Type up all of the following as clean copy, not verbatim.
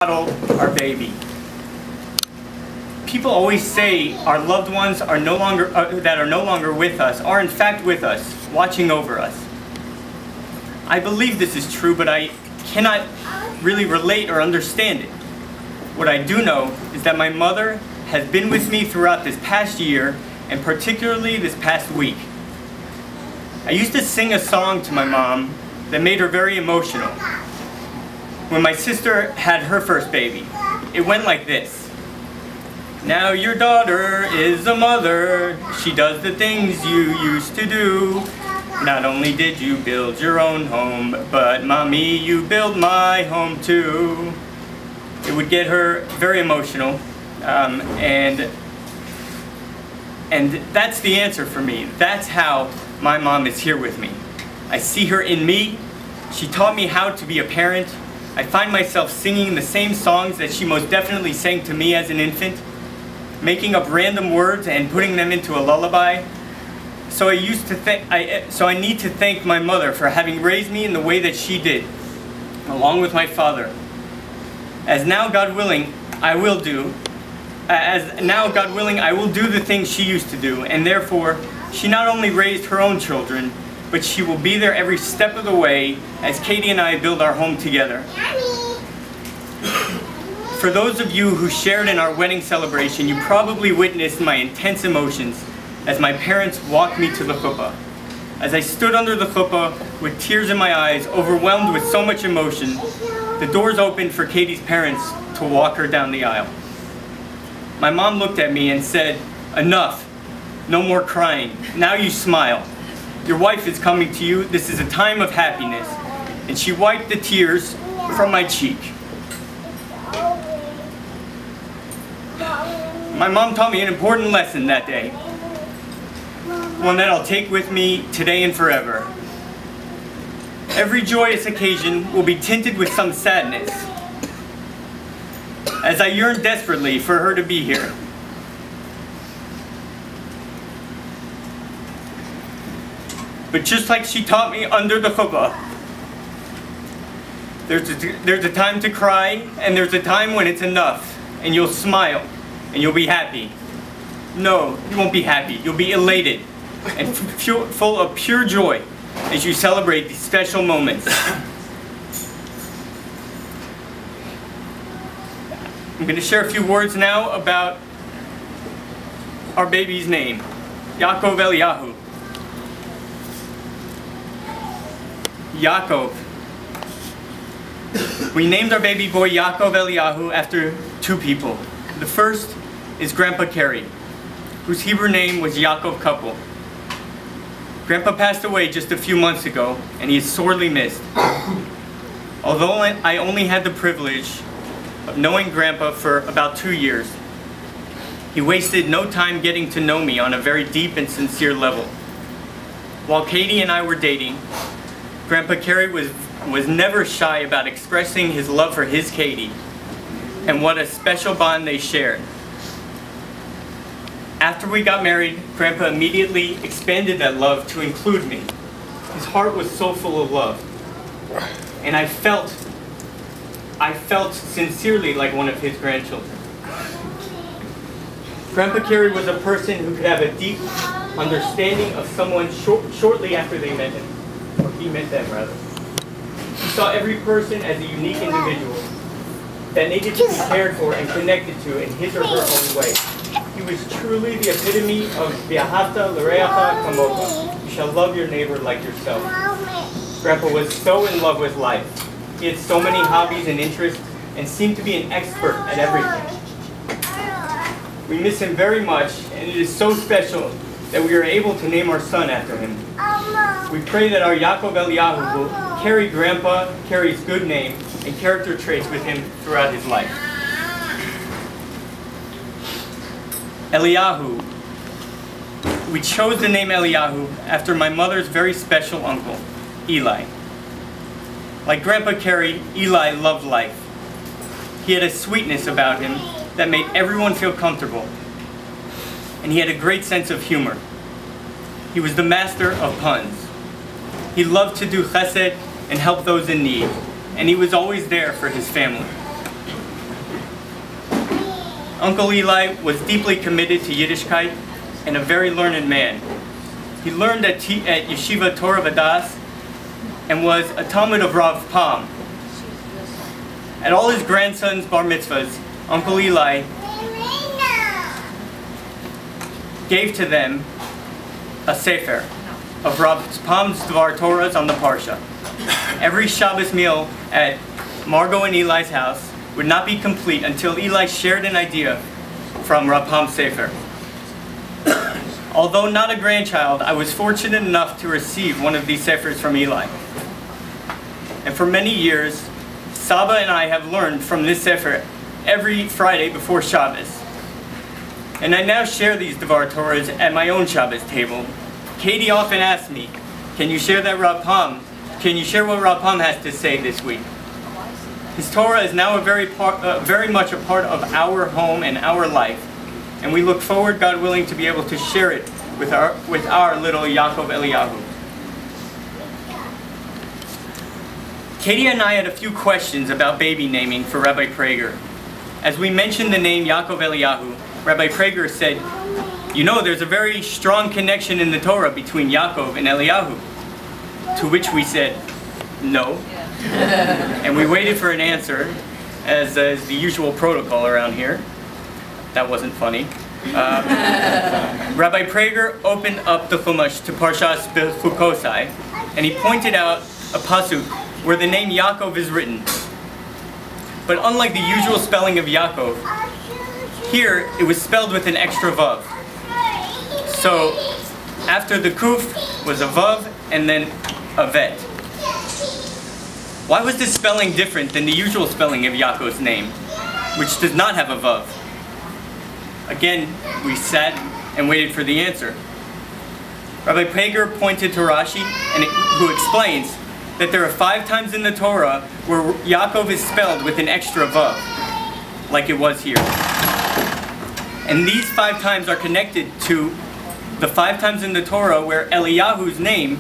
Our baby. People always say our loved ones are no longer with us are in fact with us, watching over us. I believe this is true, but I cannot really relate or understand it. What I do know is that my mother has been with me throughout this past year, and particularly this past week. I used to sing a song to my mom that made her very emotional. When my sister had her first baby, it went like this. Now your daughter is a mother, she does the things you used to do. Not only did you build your own home, but mommy, you built my home too. It would get her very emotional, and that's the answer for me. That's how my mom is here with me. I see her in me. She taught me how to be a parent. I find myself singing the same songs that she most definitely sang to me as an infant, making up random words and putting them into a lullaby. So I need to thank my mother for having raised me in the way that she did, along with my father. As now, God willing, I will do the things she used to do, and therefore, she not only raised her own children, but she will be there every step of the way as Katie and I build our home together. For those of you who shared in our wedding celebration, you probably witnessed my intense emotions as my parents walked me to the chuppah. As I stood under the chuppah with tears in my eyes, overwhelmed with so much emotion, the doors opened for Katie's parents to walk her down the aisle. My mom looked at me and said, "Enough, no more crying, now you smile. Your wife is coming to you, this is a time of happiness." And she wiped the tears from my cheek. My mom taught me an important lesson that day, one that I'll take with me today and forever. Every joyous occasion will be tinted with some sadness, as I yearn desperately for her to be here. But just like she taught me under the chuppah, there's a time to cry, and there's a time when it's enough, and you'll smile, and you'll be happy. No, you won't be happy. You'll be elated and full of pure joy as you celebrate these special moments. I'm going to share a few words now about our baby's name, Yaakov Eliyahu. Yaakov. We named our baby boy Yaakov Eliyahu after two people. The first is Grandpa Kerry, whose Hebrew name was Yaakov Couple. Grandpa passed away just a few months ago, and he is sorely missed. Although I only had the privilege of knowing Grandpa for about 2 years, he wasted no time getting to know me on a very deep and sincere level. While Katie and I were dating, Grandpa Kerry was never shy about expressing his love for his Katie, and what a special bond they shared. After we got married, Grandpa immediately expanded that love to include me. His heart was so full of love, and I felt sincerely like one of his grandchildren. Grandpa Kerry was a person who could have a deep understanding of someone shortly after they met him. Or he met them, rather. He saw every person as a unique individual that needed to be cared for and connected to in his or her own way. He was truly the epitome of V'ahavta l'reacha kamocha. You shall love your neighbor like yourself. Grandpa was so in love with life. He had so many hobbies and interests and seemed to be an expert at everything. We miss him very much, and it is so special that we are able to name our son after him. We pray that our Yaakov Eliyahu will carry Grandpa Kerry's good name and character traits with him throughout his life. Eliyahu. We chose the name Eliyahu after my mother's very special uncle, Eli. Like Grandpa Kerry, Eli loved life. He had a sweetness about him that made everyone feel comfortable, and he had a great sense of humor. He was the master of puns. He loved to do chesed and help those in need, and he was always there for his family. Uncle Eli was deeply committed to Yiddishkeit and a very learned man. He learned at Yeshiva Torah Vadas and was a Talmud of Rav Pam. At all his grandsons' bar mitzvahs, Uncle Eli gave to them a sefer of Rav Pam's Dvar Torahs on the Parsha. Every Shabbos meal at Margot and Eli's house would not be complete until Eli shared an idea from Rav Pam's sefer. Although not a grandchild, I was fortunate enough to receive one of these sefers from Eli. And for many years, Saba and I have learned from this sefer every Friday before Shabbos. And I now share these Dvar Torahs at my own Shabbos table. Katie often asks me, can you share that Rav Pam? Can you share what Rav Pam has to say this week? His Torah is now very much a part of our home and our life. And we look forward, God willing, to be able to share it with our little Yaakov Eliyahu. Katie and I had a few questions about baby naming for Rabbi Prager. As we mentioned the name Yaakov Eliyahu, Rabbi Prager said, you know, there's a very strong connection in the Torah between Yaakov and Eliyahu. To which we said, no. And we waited for an answer, as is the usual protocol around here. That wasn't funny. Rabbi Prager opened up the Chumash to Parshas Bechukosai, and he pointed out a pasuk where the name Yaakov is written. But unlike the usual spelling of Yaakov, here it was spelled with an extra vav. So after the kuf was a vav and then a vet. Why was this spelling different than the usual spelling of Yaakov's name, which does not have a vav? Again, we sat and waited for the answer. Rabbi Prager pointed to Rashi, who explains that there are 5 times in the Torah where Yaakov is spelled with an extra vav, like it was here. And these 5 times are connected to the 5 times in the Torah where Eliyahu's name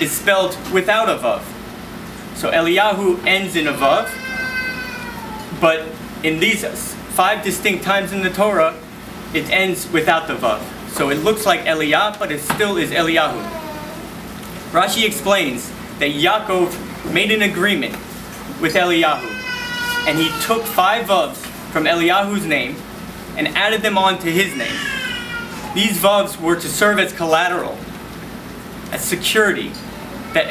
is spelled without a vav. So Eliyahu ends in a vav, but in these 5 distinct times in the Torah, it ends without the vav. So it looks like Eliyah, but it still is Eliyahu. Rashi explains that Yaakov made an agreement with Eliyahu, and he took 5 vavs from Eliyahu's name and added them on to his name. These vavs were to serve as collateral, as security, that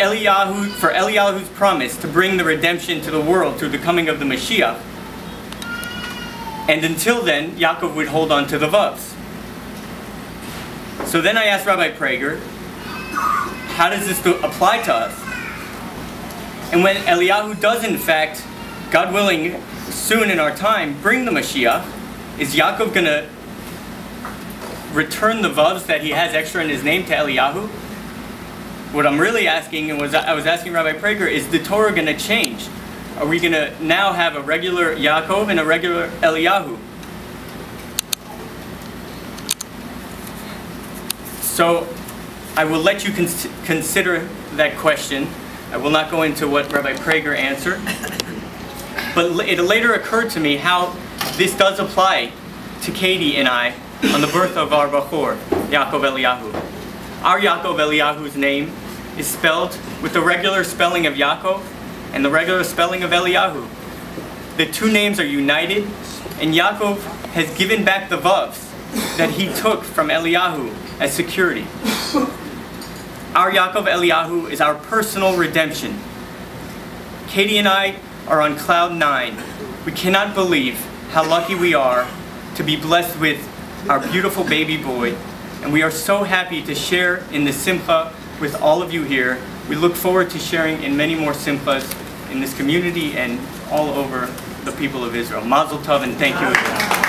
for Eliyahu's promise to bring the redemption to the world through the coming of the Mashiach. And until then, Yaakov would hold on to the vavs. So then I asked Rabbi Prager, how does this apply to us? And when Eliyahu does in fact, God willing, soon in our time, bring the Mashiach, is Yaakov going to return the vavs that he has extra in his name to Eliyahu? What I'm really asking, and I was asking Rabbi Prager, is the Torah going to change? Are we going to now have a regular Yaakov and a regular Eliyahu? So I will let you consider that question. I will not go into what Rabbi Prager answered. But it later occurred to me how this does apply to Katie and I on the birth of our Bachor, Yaakov Eliyahu. Our Yaakov Eliyahu's name is spelled with the regular spelling of Yaakov and the regular spelling of Eliyahu. The 2 names are united, and Yaakov has given back the vavs that he took from Eliyahu as security. Our Yaakov Eliyahu is our personal redemption. Katie and I are on cloud 9. We cannot believe how lucky we are to be blessed with our beautiful baby boy, and we are so happy to share in the simcha with all of you here. We look forward to sharing in many more simchas in this community and all over the people of Israel. Mazel tov, and thank you again.